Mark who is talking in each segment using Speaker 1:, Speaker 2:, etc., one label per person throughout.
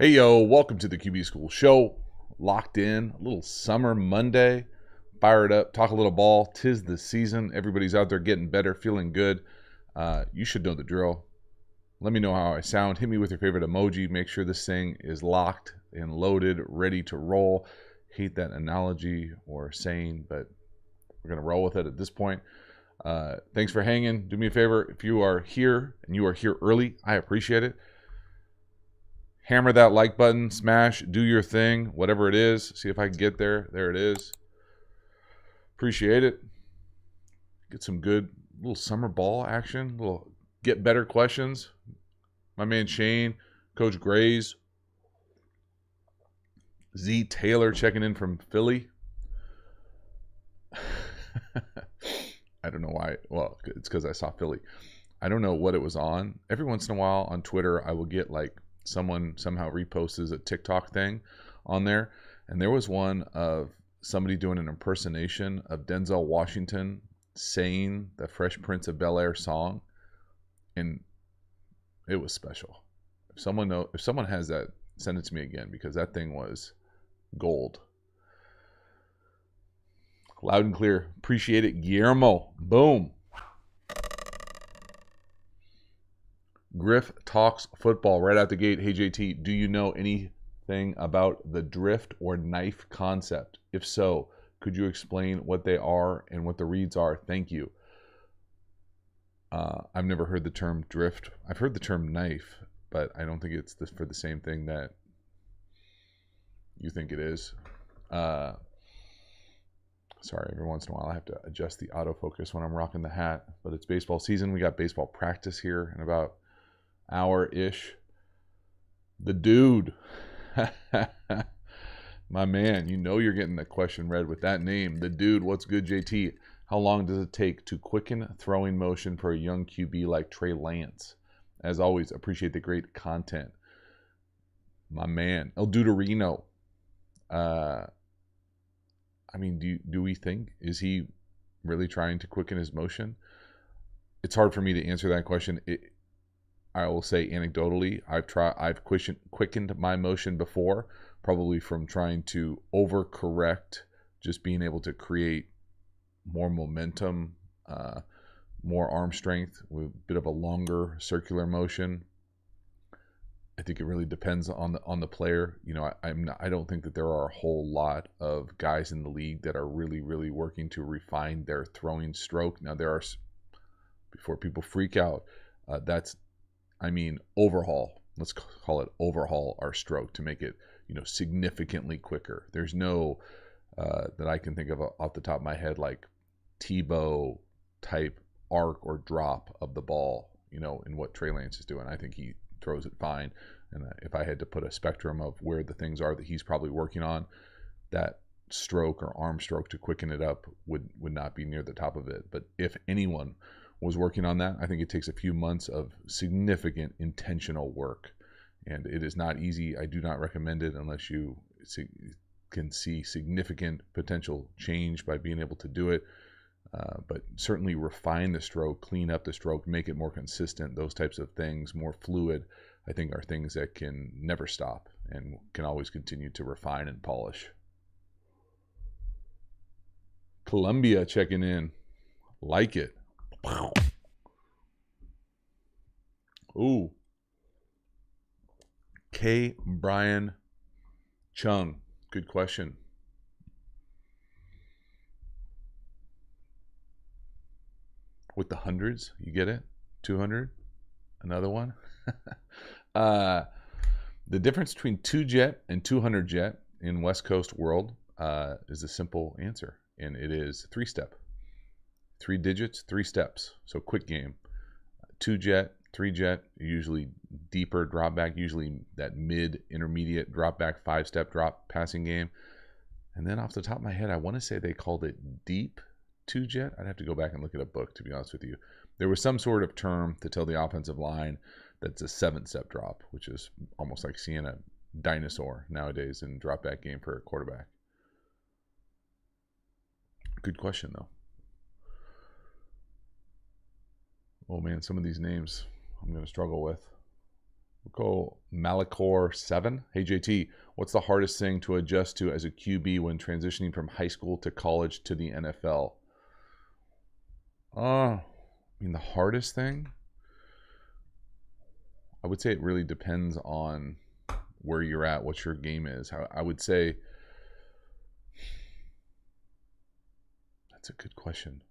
Speaker 1: Hey, yo, welcome to the QB School Show. Locked in, a little summer Monday. Fire it up, talk a little ball. 'Tis the season. Everybody's out there getting better, feeling good. You should know the drill. Let me know how I sound. Hit me with your favorite emoji. Make sure this thing is locked and loaded, ready to roll. Hate that analogy or saying, but we're going to roll with it at this point. Thanks for hanging. Do me a favor. If you are here and you are here early, I appreciate it. Hammer that like button, smash, do your thing, whatever it is. See if I can get there. There it is. Appreciate it. Get some good little summer ball action, little get better questions. My man Shane, Coach Grays, Z Taylor checking in from Philly. I don't know why. Well, it's because I saw Philly. I don't know what it was on. Every once in a while on Twitter, I will get like someone somehow reposts a TikTok thing on there. And there was one of somebody doing an impersonation of Denzel Washington saying the Fresh Prince of Bel-Air song. And it was special. If someone has that, send it to me again, because that thing was gold. Loud and clear. Appreciate it, Guillermo. Boom. Griff talks football right out the gate. Hey, JT, do you know anything about the drift or knife concept? If so, could you explain what they are and what the reads are? Thank you. I've never heard the term drift. I've heard the term knife, but I don't think it's for the same thing that you think it is. Sorry, every once in a while I have to adjust the autofocus when I'm rocking the hat. But it's baseball season. We got baseball practice here in about hour-ish. The dude. My man, you know you're getting the question read with that name. The dude, what's good, JT? How long does it take to quicken throwing motion for a young QB like Trey Lance? As always, appreciate the great content. My man, El Duderino. I mean, do we think, is he really trying to quicken his motion? It's hard for me to answer that question. I will say anecdotally, I've quickened my motion before, probably from trying to overcorrect, just being able to create more momentum, more arm strength with a bit of a longer circular motion. I think it really depends on the player. You know, I don't think that there are a whole lot of guys in the league that are really working to refine their throwing stroke. Now there are, before people freak out, overhaul. Let's call it overhaul our stroke to make it, significantly quicker. There's no that I can think of off the top of my head like Tebow type arc or drop of the ball, in what Trey Lance is doing. I think he throws it fine. And if I had to put a spectrum of where the things are that he's probably working on, that stroke or arm stroke to quicken it up would not be near the top of it. But if anyone was working on that, I think it takes a few months of significant intentional work. And it is not easy. I do not recommend it unless you can see significant potential change by being able to do it. But certainly refine the stroke, clean up the stroke, make it more consistent. Those types of things, more fluid, I think are things that can never stop and can always continue to refine and polish. Columbia checking in. Like it. Ooh. K. Brian Chung. Good question. With the hundreds, you get it? 200? Another one? The difference between 2-jet and 200-jet in West Coast world is a simple answer, and it is 3-step. 3 digits, 3 steps. So quick game. 2-jet, 3-jet, usually deeper drop back, usually that mid-intermediate drop back, 5-step drop passing game. And then off the top of my head, I want to say they called it deep 2-jet. I'd have to go back and look at a book, to be honest with you. There was some sort of term to tell the offensive line that's a 7-step drop, which is almost like seeing a dinosaur nowadays in drop back game for a quarterback. Good question, though. Oh, man, some of these names I'm going to struggle with. We'll go Malachor7. Hey JT, what's the hardest thing to adjust to as a QB when transitioning from high school to college to the NFL? I mean, the hardest thing, I would say it really depends on where you're at, what your game is. I would say that's a good question.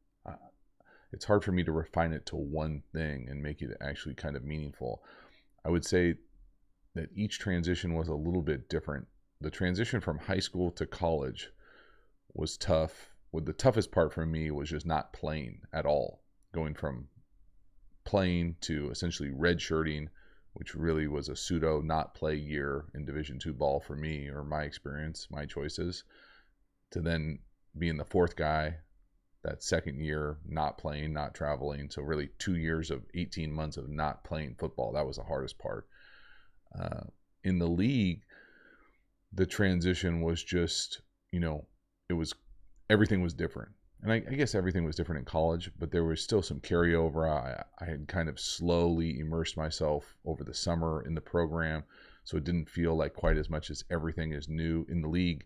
Speaker 1: It's hard for me to refine it to one thing and make it actually kind of meaningful. I would say that each transition was a little bit different. The transition from high school to college was tough. The toughest part for me was just not playing at all. Going from playing to essentially redshirting, which really was a pseudo not play year in Division II ball for me, or my experience, my choices, to then being the fourth guy that second year, not playing, not traveling. So really 2 years of 18 months of not playing football. That was the hardest part. In the league, the transition was just, everything was different. And I guess everything was different in college, but there was still some carryover. I had kind of slowly immersed myself over the summer in the program, so it didn't feel like quite as much as everything is new. In the league,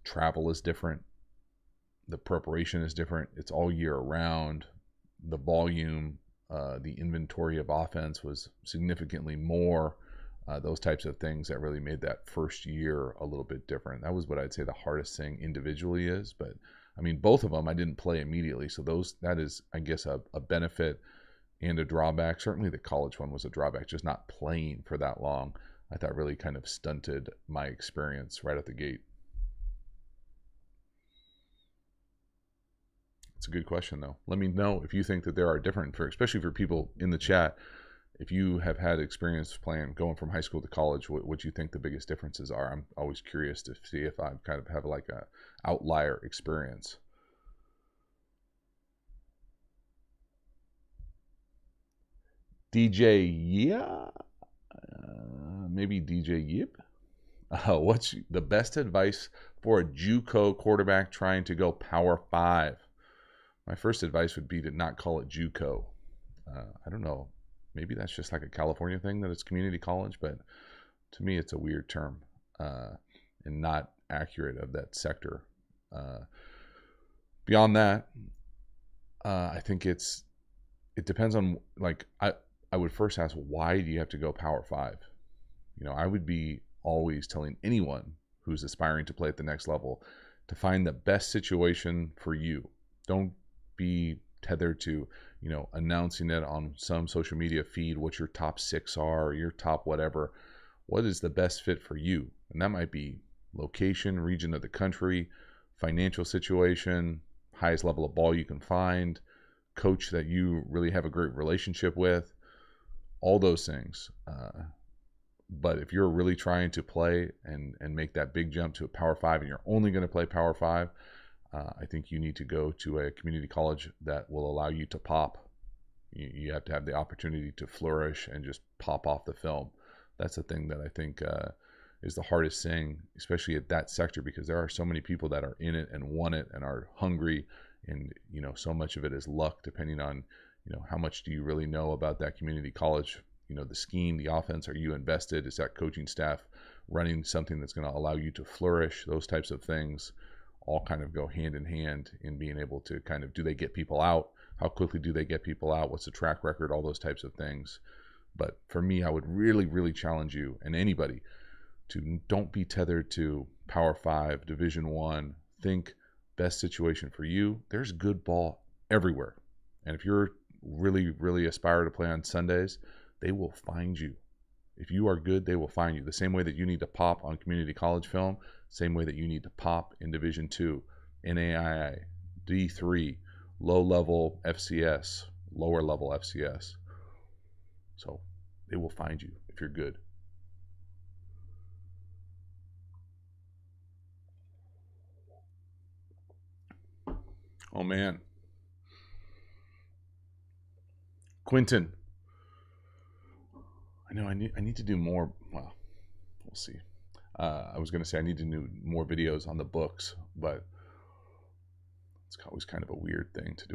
Speaker 1: travel is different. The preparation is different. It's all year round. The volume, the inventory of offense was significantly more. Those types of things that really made that first year a little bit different. That was what I'd say the hardest thing individually is. But I mean, both of them I didn't play immediately. So that is, I guess, a benefit and a drawback. Certainly the college one was a drawback. Just not playing for that long, I thought really kind of stunted my experience right at the gate. It's a good question, though. Let me know if you think that there are different, especially for people in the chat, if you have had experience going from high school to college, what you think the biggest differences are. I'm always curious to see if I kind of have like a outlier experience. DJ, yeah, maybe DJ Yip. What's the best advice for a Juco quarterback trying to go Power 5? My first advice would be to not call it Juco. I don't know. Maybe that's just like a California thing that it's community college, but to me it's a weird term and not accurate of that sector. Beyond that, I think it depends on, like, I would first ask, why do you have to go Power 5? I would be always telling anyone who's aspiring to play at the next level to find the best situation for you. Don't be tethered to announcing it on some social media feed what your top 6 are, or your top whatever. What is the best fit for you? And that might be location, region of the country, financial situation, highest level of ball you can find, coach that you really have a great relationship with, all those things. But if you're really trying to play and make that big jump to a Power 5 and you're only going to play Power 5, I think you need to go to a community college that will allow you to pop. You have to have the opportunity to flourish and just pop off the film. That's the thing that I think is the hardest thing, especially at that sector, because there are so many people that are in it and want it and are hungry. And, so much of it is luck, depending on, how much do you really know about that community college, the scheme, the offense. Are you invested? Is that coaching staff running something that's going to allow you to flourish? Those types of things all kind of go hand in hand in being able to kind of, do they get people out? How quickly do they get people out? What's the track record? All those types of things. But for me, I would really, really challenge you and anybody to don't be tethered to Power 5, Division I. Think best situation for you. There's good ball everywhere. And if you're really, really aspire to play on Sundays, they will find you. If you are good, they will find you. The same way that you need to pop on community college film, same way that you need to pop in Division II, NAIA, D3, low-level FCS, lower-level FCS. So they will find you if you're good. Oh, man. Quentin. I know I need to do more. Well, we'll see. I was going to say I need to do more videos on the books, but it's always kind of a weird thing to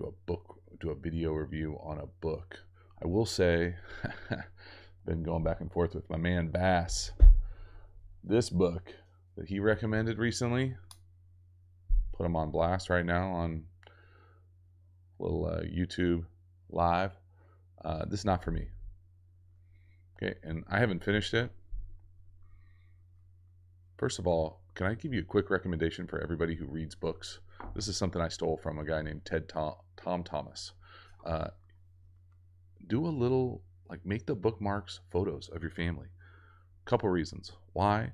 Speaker 1: do a video review on a book. I will say Been going back and forth with my man Bass. This book that he recommended recently, put him on blast right now on a little YouTube live. This is not for me. Okay, and I haven't finished it. First of all, can I give you a quick recommendation for everybody who reads books? This is something I stole from a guy named Tom Thomas. Do a little, like, make the bookmarks photos of your family. Couple reasons. Why?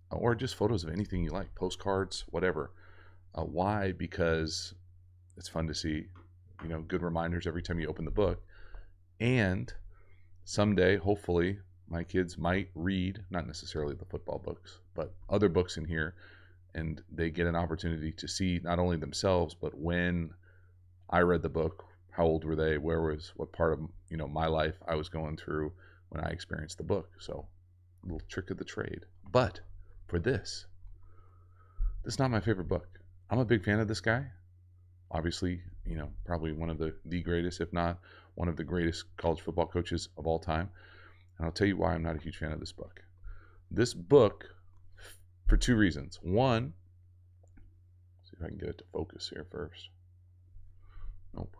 Speaker 1: Or just photos of anything you like, postcards, whatever. Why? Because it's fun to see, good reminders every time you open the book. And someday, hopefully, my kids might read, not necessarily the football books, but other books in here, and they get an opportunity to see not only themselves, but when I read the book, how old were they, what part of my life I was going through when I experienced the book. So a little trick of the trade. But for this is not my favorite book. I'm a big fan of this guy. Obviously, probably one of the greatest, if not one of the greatest college football coaches of all time. And I'll tell you why I'm not a huge fan of this book. This book, for two reasons. One, see if I can get it to focus here first. Nope.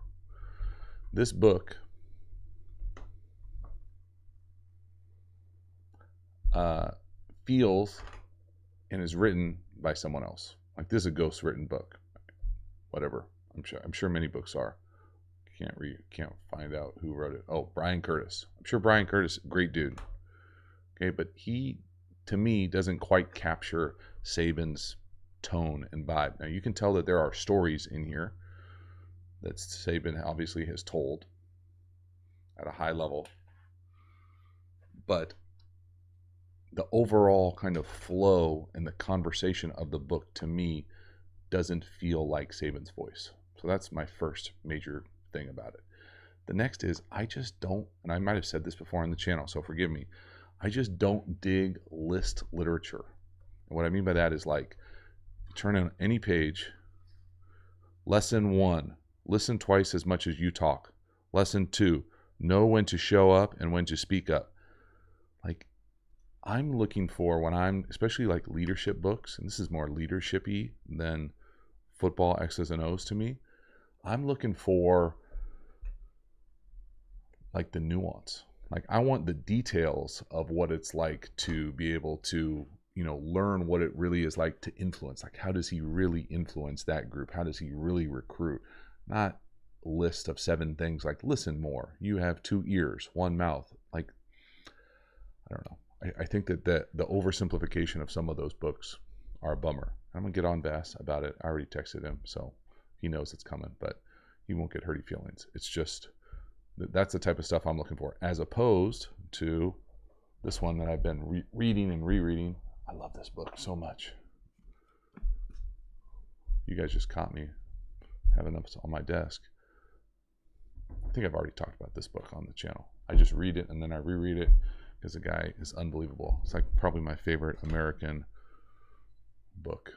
Speaker 1: This book feels and is written by someone else. Like, this is a ghost-written book. Whatever. I'm sure many books are. Can't find out who wrote it. Oh, Brian Curtis. I'm sure Brian Curtis, great dude. Okay, but he, to me, doesn't quite capture Saban's tone and vibe. Now, you can tell that there are stories in here that Saban obviously has told at a high level, but the overall kind of flow and the conversation of the book, to me, doesn't feel like Saban's voice. So that's my first major thing about it. The next is, I just don't, and I might have said this before on the channel, so forgive me, I just don't dig list literature. And what I mean by that is, like, turn on any page, lesson 1, listen twice as much as you talk. Lesson 2, know when to show up and when to speak up. Like, I'm looking for, when I'm, especially like leadership books, and this is more leadership-y than football X's and O's to me, I'm looking for like the nuance. Like, I want the details of what it's like to be able to, learn what it really is like to influence. Like, how does he really influence that group? How does he really recruit? Not a list of 7 things like, listen more, you have 2 ears, 1 mouth. Like, I don't know. I think that the oversimplification of some of those books are a bummer. I'm going to get on Bass about it. I already texted him, so he knows it's coming, but he won't get hurty feelings. It's just, that's the type of stuff I'm looking for, as opposed to this one that I've been reading and rereading. I love this book so much. You guys just caught me having this on my desk. I think I've already talked about this book on the channel. I just read it and then I reread it because the guy is unbelievable. It's like probably my favorite American book.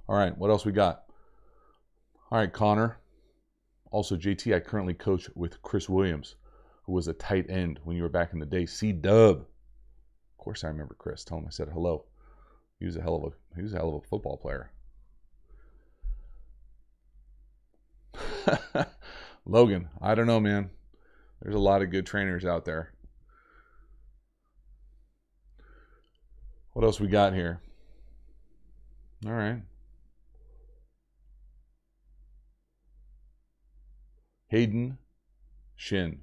Speaker 1: All right, what else we got? All right, Connor. Also, JT, I currently coach with Chris Williams, who was a tight end when you were back in the day. C-Dub. Of course I remember Chris. Tell him I said hello. He was a hell of a football player. Logan, I don't know, man. There's a lot of good trainers out there. What else we got here? All right. Hayden Shin.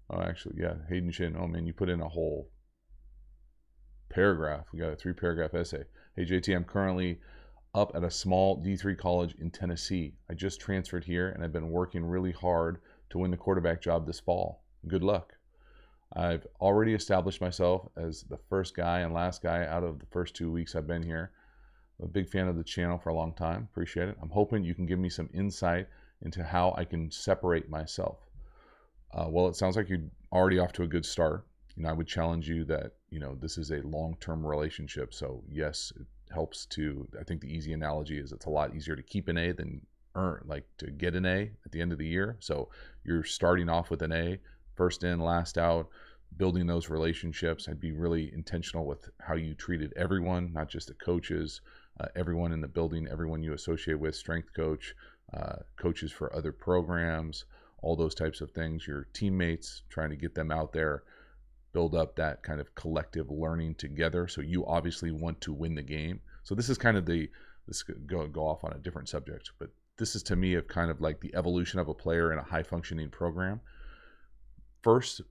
Speaker 1: Oh, actually, yeah, Hayden Shin. Oh, man, you put in a whole paragraph. We got a 3-paragraph essay. Hey, JT, I'm currently up at a small D3 college in Tennessee. I just transferred here, and I've been working really hard to win the quarterback job this fall. Good luck. I've already established myself as the first guy and last guy out of the first 2 weeks I've been here. I'm a big fan of the channel for a long time. Appreciate it. I'm hoping you can give me some insight into how I can separate myself. Well, it sounds like you're already off to a good start. I would challenge you that, this is a long-term relationship. So yes, it helps to, I think the easy analogy is it's a lot easier to keep an A than to get an A at the end of the year. So you're starting off with an A, first in, last out, building those relationships. I'd be really intentional with how you treated everyone, not just the coaches, everyone in the building, everyone you associate with, strength coach, coaches for other programs, all those types of things, your teammates, trying to get them out there, build up that kind of collective learning together. So you obviously want to win the game. So this is kind of this could go off on a different subject, but this is to me of kind of like the evolution of a player in a high functioning program. First,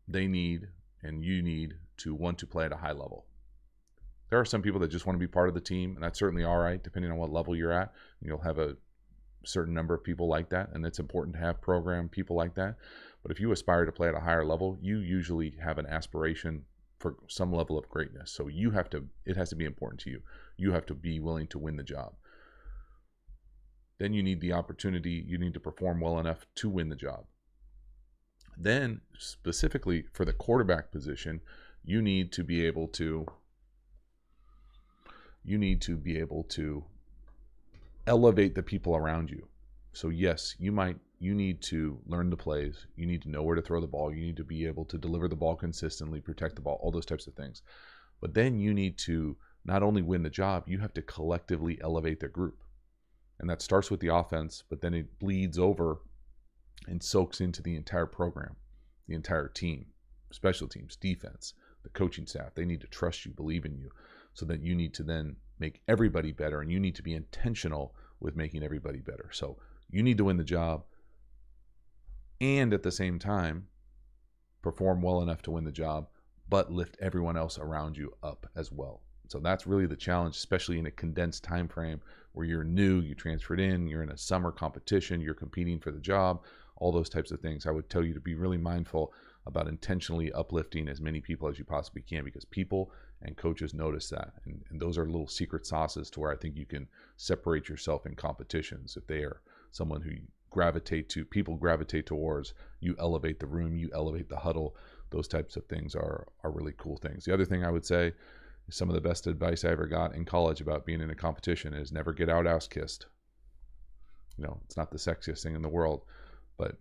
Speaker 1: they need, and you need, to want to play at a high level. There are some people that just want to be part of the team, and that's certainly all right, depending on what level you're at. You'll have a certain number of people like that, and it's important to have program people like that. But if you aspire to play at a higher level, you usually have an aspiration for some level of greatness. So it has to be important to you. You have to be willing to win the job. Then you need the opportunity, you need to perform well enough to win the job. Then, specifically for the quarterback position, you need to be able to elevate the people around you. So yes, you need to learn the plays, you need to know where to throw the ball, you need to be able to deliver the ball consistently, protect the ball, all those types of things. But then you need to not only win the job, you have to collectively elevate the group. And that starts with the offense, but then it bleeds over and soaks into the entire program, the entire team, special teams, defense, the coaching staff. They need to trust you, believe in you, so that you need to then make everybody better, and you need to be intentional with making everybody better. So you need to win the job and at the same time perform well enough to win the job, but lift everyone else around you up as well. So that's really the challenge, especially in a condensed time frame where you're new, you transferred in, you're in a summer competition, you're competing for the job, all those types of things. I would tell you to be really mindful about intentionally uplifting as many people as you possibly can, because people and coaches notice that. And those are little secret sauces to where I think you can separate yourself in competitions. If they are someone who people gravitate towards, you elevate the room, you elevate the huddle. Those types of things are really cool things. The other thing I would say is some of the best advice I ever got in college about being in a competition is never get out ass kissed. It's not the sexiest thing in the world, but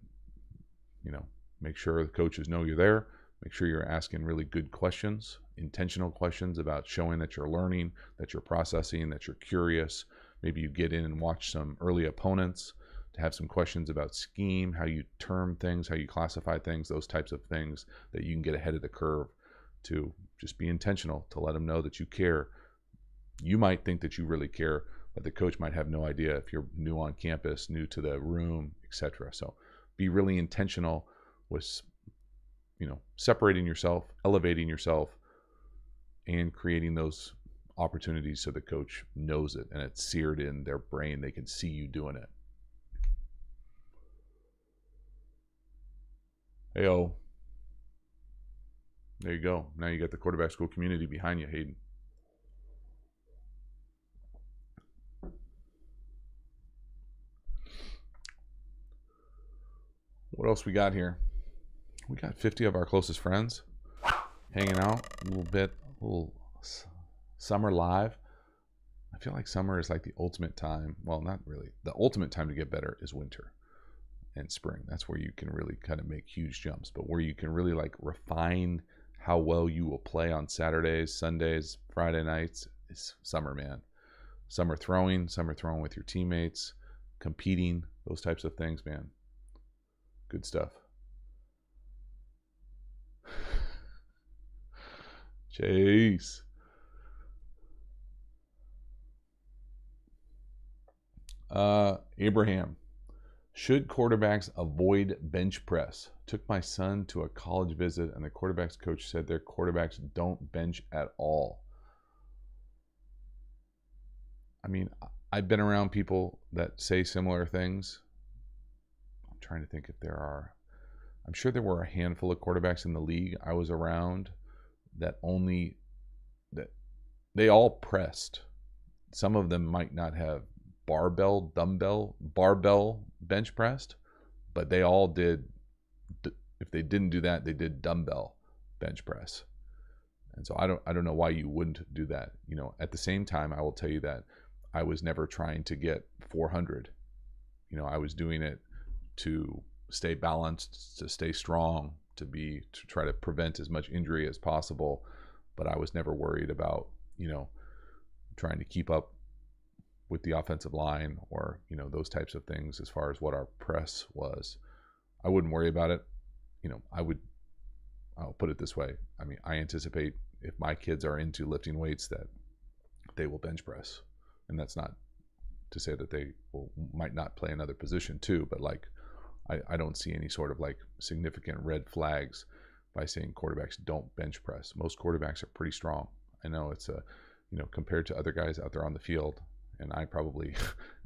Speaker 1: make sure the coaches know you're there. Make sure you're asking really good questions, intentional questions about showing that you're learning, that you're processing, that you're curious. Maybe you get in and watch some early opponents to have some questions about scheme, how you term things, how you classify things, those types of things that you can get ahead of the curve, to just be intentional, to let them know that you care. You might think that you really care, but the coach might have no idea if you're new on campus, new to the room, etc. So be really intentional with separating yourself, elevating yourself, and creating those opportunities so the coach knows it and it's seared in their brain. They can see you doing it. Hey-o. There you go. Now you got the quarterback school community behind you, Hayden. What else we got here? We got 50 of our closest friends hanging out a little summer live. I feel like summer is like the ultimate time. Well, not really. The ultimate time to get better is winter and spring. That's where you can really kind of make huge jumps, but where you can really like refine how well you will play on Saturdays, Sundays, Friday nights is summer, man. Summer throwing with your teammates, competing, those types of things, man. Good stuff. Chase. Abraham. Should quarterbacks avoid bench press? Took my son to a college visit and the quarterbacks coach said their quarterbacks don't bench at all. I mean, I've been around people that say similar things. I'm trying to think if there are. I'm sure there were a handful of quarterbacks in the league I was around that they all pressed. Some of them might not have barbell bench pressed, but they all did. If they didn't do that, they did dumbbell bench press. And so I don't know why you wouldn't do that. At the same time, I will tell you that I was never trying to get 400. I was doing it to stay balanced, to stay strong, to try to prevent as much injury as possible. But I was never worried about, trying to keep up with the offensive line or, those types of things as far as what our press was. I wouldn't worry about it. I'll put it this way. I mean, I anticipate if my kids are into lifting weights that they will bench press. And that's not to say that they might not play another position too, but like, I don't see any sort of like significant red flags by saying quarterbacks don't bench press. Most quarterbacks are pretty strong. I know it's compared to other guys out there on the field, and I probably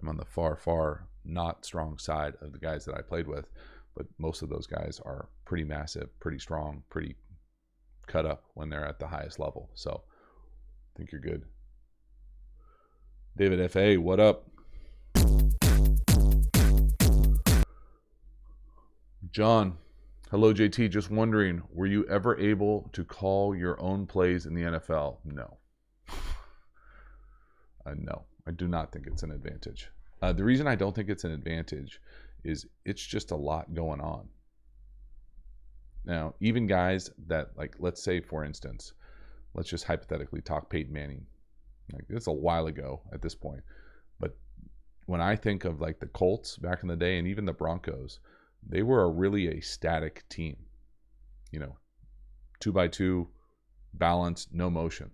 Speaker 1: am on the far not strong side of the guys that I played with, but most of those guys are pretty massive, pretty strong, pretty cut up when they're at the highest level. So I think you're good. David F.A., what up? John, hello JT, just wondering, were you ever able to call your own plays in the NFL? No. No, I do not think it's an advantage. The reason I don't think it's an advantage is it's just a lot going on. Now, even guys that, like, let's say, for instance, let's just hypothetically talk Peyton Manning. Like, it's a while ago at this point. But when I think of, like, the Colts back in the day and even the Broncos, they were really a static team. 2x2, balanced, no motion.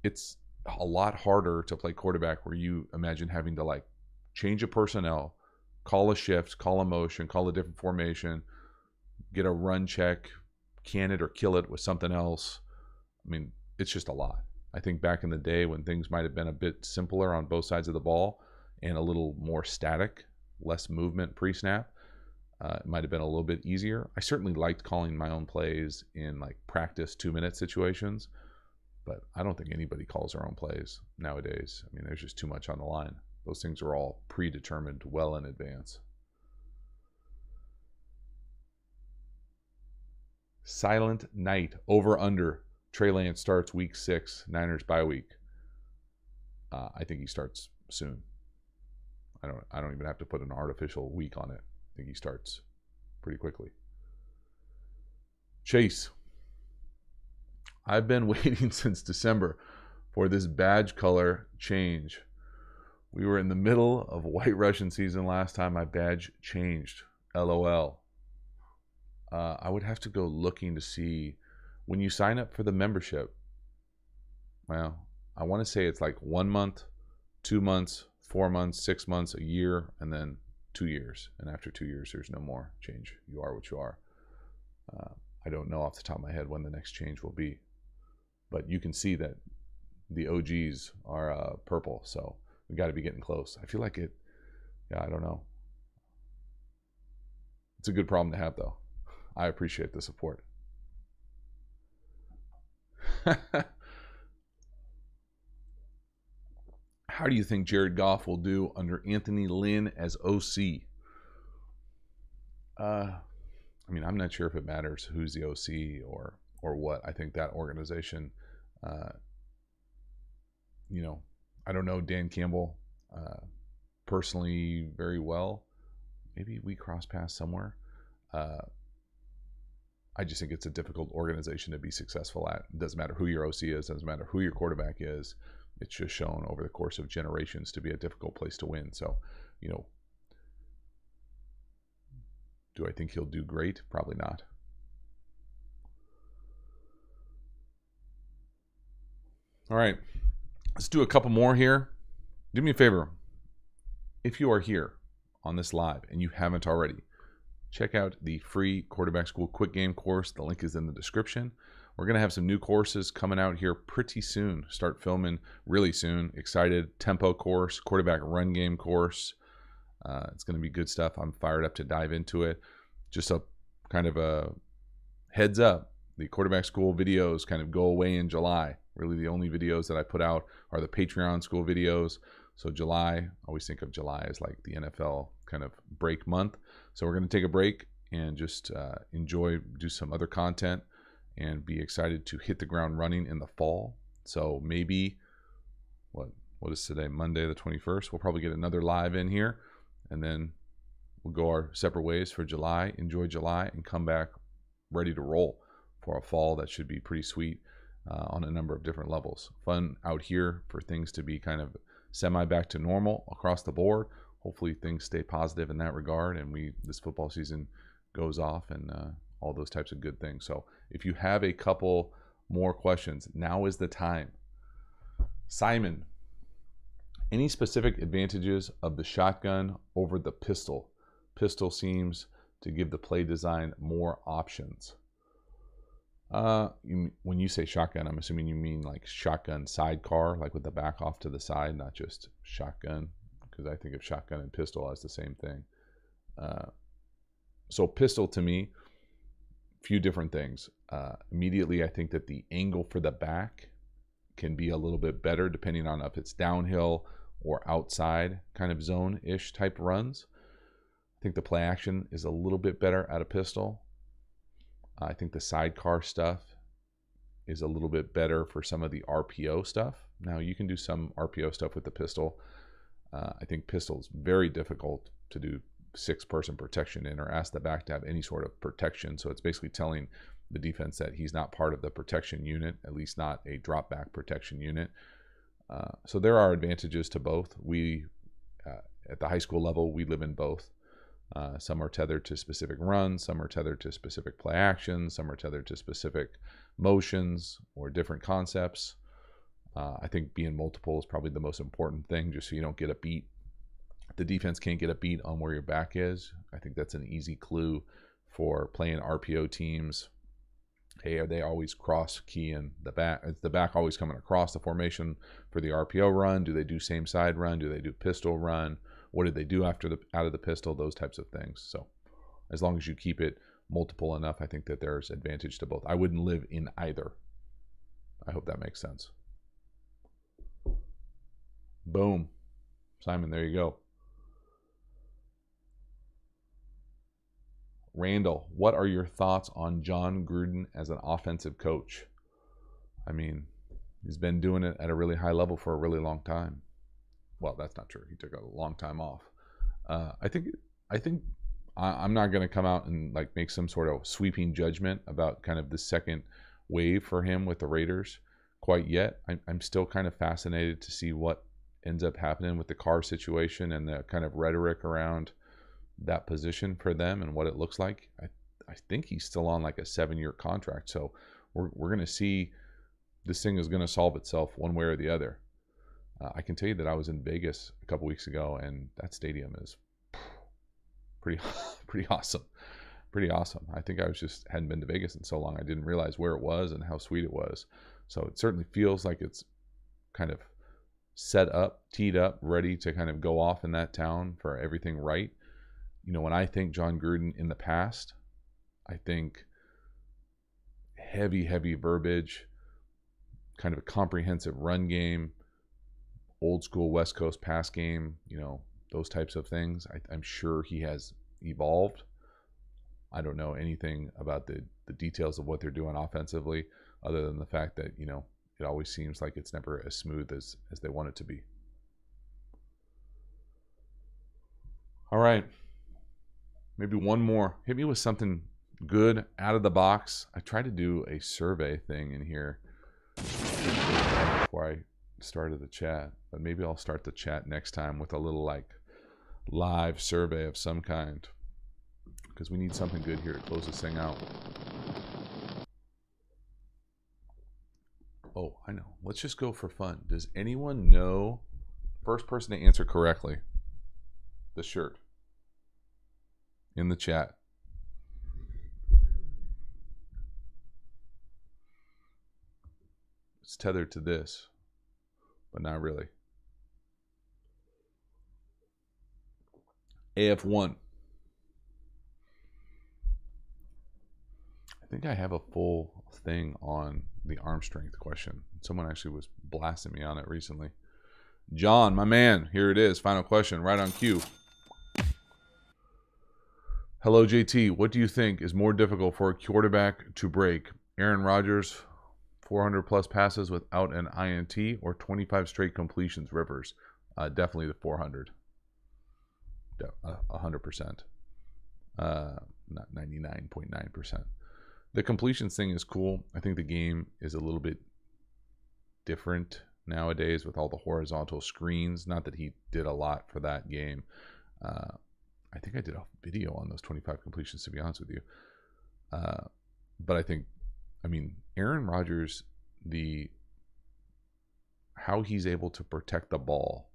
Speaker 1: It's a lot harder to play quarterback where you imagine having to, like, change a personnel, call a shift, call a motion, call a different formation, get a run check, can it or kill it with something else. I mean, it's just a lot. I think back in the day when things might have been a bit simpler on both sides of the ball and a little more static, less movement pre-snap, it might have been a little bit easier. I certainly liked calling my own plays in, like, practice 2-minute situations, but I don't think anybody calls their own plays nowadays. I mean, there's just too much on the line. Those things are all predetermined well in advance. Silent Night, over under. Trey Lance starts week 6, Niners bye week. I think he starts soon. I don't even have to put an artificial week on it. I think he starts pretty quickly. Chase, I've been waiting since December for this badge color change. We were in the middle of White Russian season last time my badge changed. LOL. I would have to go looking to see when you sign up for the membership. Well, I want to say it's like 1 month, 2 months, 4 months, 6 months, a year, and then 2 years. And after 2 years, there's no more change. You are what you are. I don't know off the top of my head when the next change will be. But you can see that the OGs are purple, so we got to be getting close. I feel like it, I don't know. It's a good problem to have, though. I appreciate the support. How do you think Jared Goff will do under Anthony Lynn as OC? I mean, I'm not sure if it matters who's the OC or what. I think that organization, I don't know Dan Campbell personally very well. Maybe we cross paths somewhere. I just think it's a difficult organization to be successful at. It doesn't matter who your OC is, doesn't matter who your quarterback is. It's just shown over the course of generations to be a difficult place to win. So, do I think he'll do great? Probably not. All right, let's do a couple more here. Do me a favor. If you are here on this live and you haven't already, check out the free Quarterback School Quick Game course. The link is in the description. We're going to have some new courses coming out here pretty soon. Start filming really soon. Excited. Tempo course, quarterback run game course. It's going to be good stuff. I'm fired up to dive into it. Just a kind of a heads up. The Quarterback School videos kind of go away in July. Really the only videos that I put out are the Patreon school videos. So July, I always think of July as like the NFL kind of break month. So we're going to take a break and just enjoy, do some other content, and be excited to hit the ground running in the fall. So maybe, what is today? Monday the 21st. We'll probably get another live in here, and then we'll go our separate ways for July, enjoy July, and come back ready to roll for a fall that should be pretty sweet on a number of different levels. Fun out here for things to be kind of semi back to normal across the board. Hopefully things stay positive in that regard, and this football season goes off, and all those types of good things. So if you have a couple more questions, now is the time. Simon, any specific advantages of the shotgun over the pistol? Pistol seems to give the play design more options. When you say shotgun, I'm assuming you mean like shotgun sidecar, like with the back off to the side, not just shotgun, because I think of shotgun and pistol as the same thing. So pistol to me, few different things. Immediately, I think that the angle for the back can be a little bit better depending on if it's downhill or outside kind of zone-ish type runs. I think the play action is a little bit better at a pistol. I think the sidecar stuff is a little bit better for some of the RPO stuff. Now, you can do some RPO stuff with the pistol. I think pistol is very difficult to do 6-person protection in, or ask the back to have any sort of protection. So it's basically telling the defense that he's not part of the protection unit, at least not a drop back protection unit. So there are advantages to both. We, at the high school level, we live in both. Some are tethered to specific runs, some are tethered to specific play actions, some are tethered to specific motions or different concepts. I think being multiple is probably the most important thing, just so you don't get a beat. The defense can't get a beat on where your back is. I think that's an easy clue for playing RPO teams. Hey, are they always cross key in the back? Is the back always coming across the formation for the RPO run? Do they do same side run? Do they do pistol run? What did they do out of the pistol? Those types of things. So as long as you keep it multiple enough, I think that there's advantage to both. I wouldn't live in either. I hope that makes sense. Boom. Simon, there you go. Randall, what are your thoughts on John Gruden as an offensive coach? I mean, he's been doing it at a really high level for a really long time. Well, that's not true. He took a long time off. I think I'm not going to come out and like make some sort of sweeping judgment about kind of the second wave for him with the Raiders quite yet. I'm still kind of fascinated to see what ends up happening with the Carr situation and the kind of rhetoric around that position for them and what it looks like. I think he's still on like a 7-year contract. So we're going to see this thing is going to solve itself one way or the other. I can tell you that I was in Vegas a couple weeks ago, and that stadium is pretty awesome. Pretty awesome. I think I hadn't been to Vegas in so long. I didn't realize where it was and how sweet it was. So it certainly feels like it's kind of set up, teed up, ready to kind of go off in that town for everything right. You know, when I think John Gruden in the past, I think heavy verbiage, kind of a comprehensive run game, old school West Coast pass game, you know, those types of things. I'm sure he has evolved. I don't know anything about the details of what they're doing offensively, other than the fact that, you know, it always seems like it's never as smooth as they want it to be. All right. Maybe one more. Hit me with something good out of the box. I tried to do a survey thing in here before I started the chat, but maybe I'll start the chat next time with a little like live survey of some kind, because we need something good here to close this thing out. Oh, I know. Let's just go for fun. Does anyone know, first person to answer correctly, the shirt in the chat? It's tethered to this, but not really. AF1. I think I have a full thing on the arm strength question. Someone actually was blasting me on it recently. John, my man, here it is. Final question, right on cue. Hello, JT. What do you think is more difficult for a quarterback to break? Aaron Rodgers, 400 plus passes without an INT, or 25 straight completions, Rivers? Definitely the 400. 100%. Not 99.9%. The completions thing is cool. I think the game is a little bit different nowadays with all the horizontal screens. Not that he did a lot for that game. I think I did a video on those 25 completions, to be honest with you. But I mean, Aaron Rodgers, how he's able to protect the ball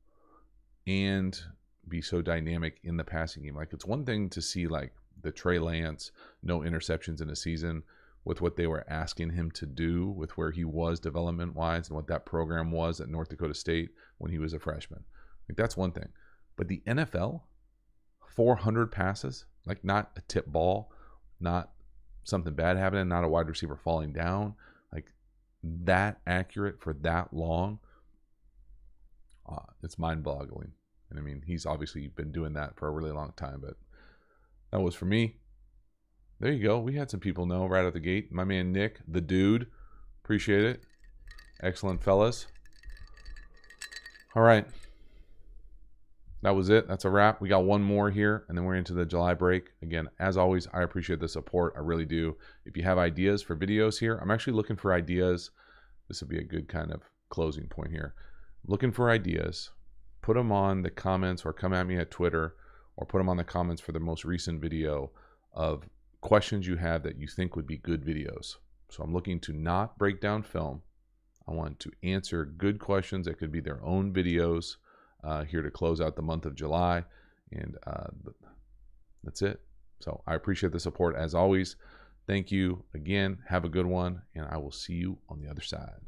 Speaker 1: and be so dynamic in the passing game. Like, it's one thing to see like the Trey Lance, no interceptions in a season, with what they were asking him to do, with where he was development-wise and what that program was at North Dakota State when he was a freshman. Like, that's one thing. But the NFL, 400 passes, like not a tip ball, not something bad happening, not a wide receiver falling down, like that accurate for that long, it's mind-boggling. And I mean, he's obviously been doing that for a really long time, but that was for me. There you go. We had some people know right out the gate. My man Nick, the dude. Appreciate it. Excellent, fellas. All right. That was it. That's a wrap. We got one more here, and then we're into the July break. Again, as always, I appreciate the support. I really do. If you have ideas for videos here, I'm actually looking for ideas. This would be a good kind of closing point here. Looking for ideas. Put them on the comments or come at me at Twitter, or put them on the comments for the most recent video of questions you have that you think would be good videos. So I'm looking to not break down film. I want to answer good questions that could be their own videos here to close out the month of July. And that's it. So I appreciate the support as always. Thank you again. Have a good one, and I will see you on the other side.